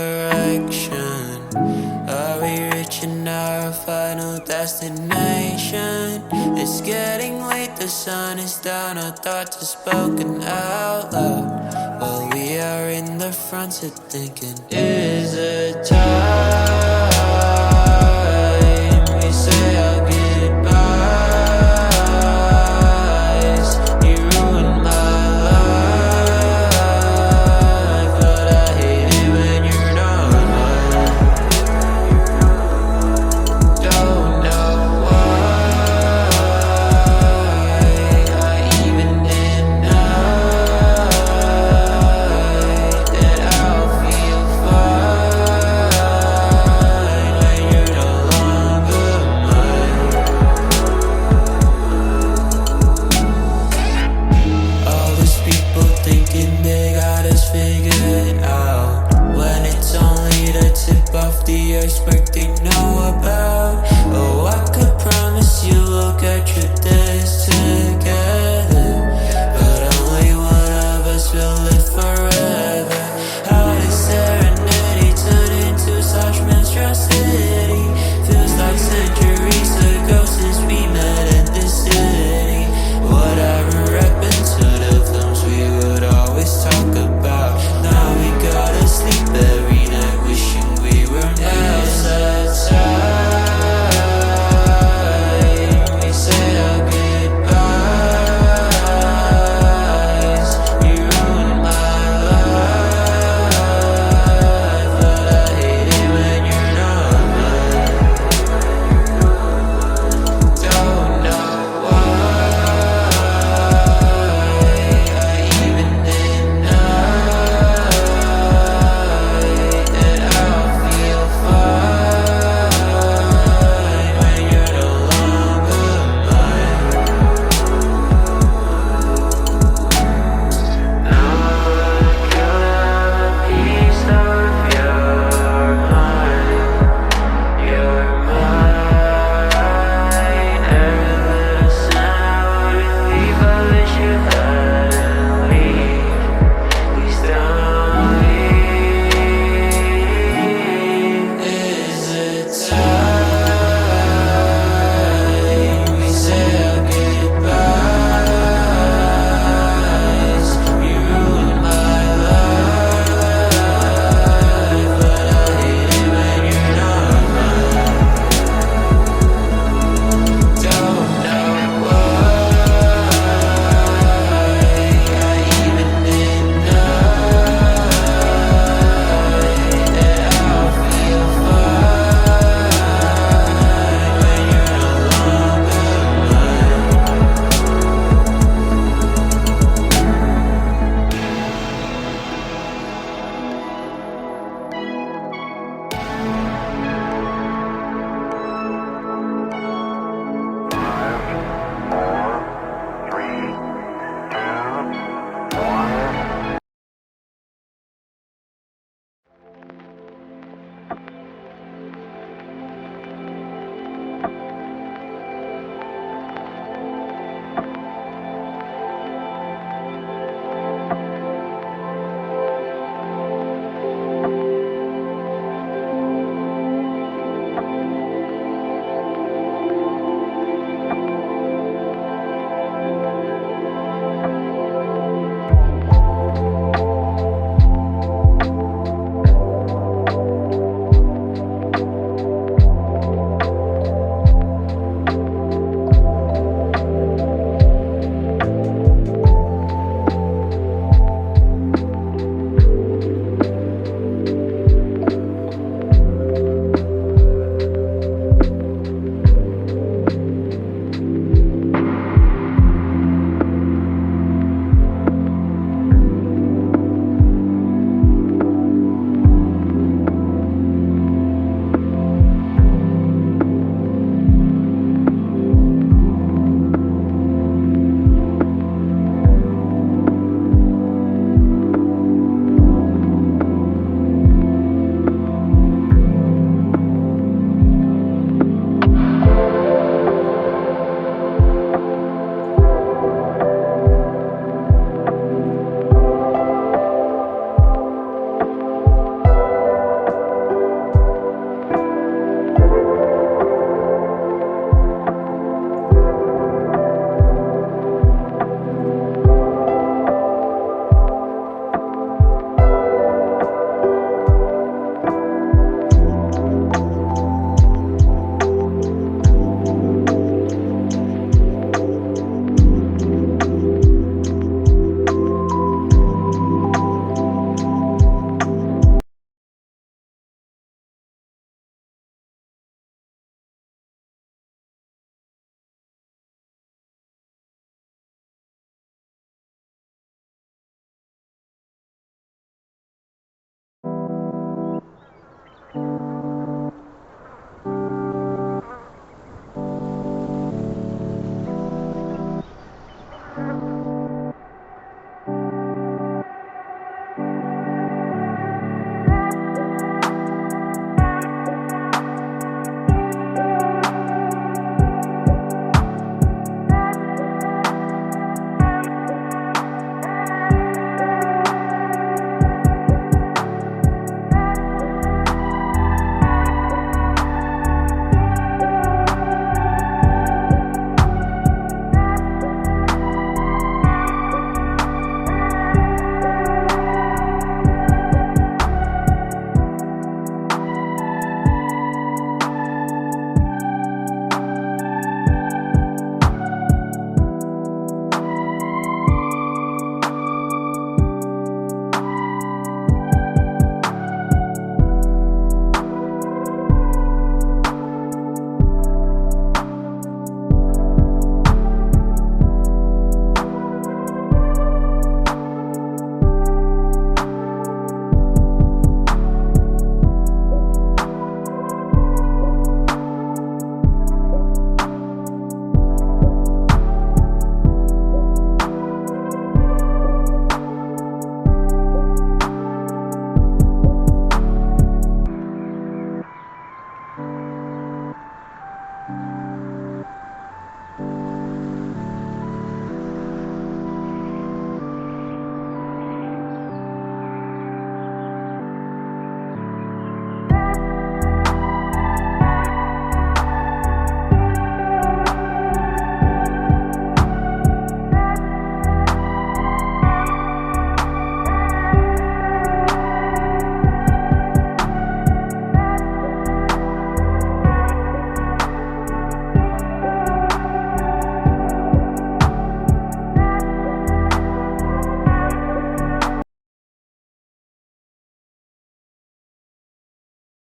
direction? Are we reaching our final destination? It's getting late, the sun is down, our thoughts are spoken out loud, while we are in the front seat thinking, is it time we say our goodbyes? You ruined my life, but I hate it when you're not mine. Don't know why I even deny that I'll feel fine when you're no longer mine. All these people thinking they got us figured out, when it's only the tip of the iceberg they know about. Oh, I could promise you we'll get through this together.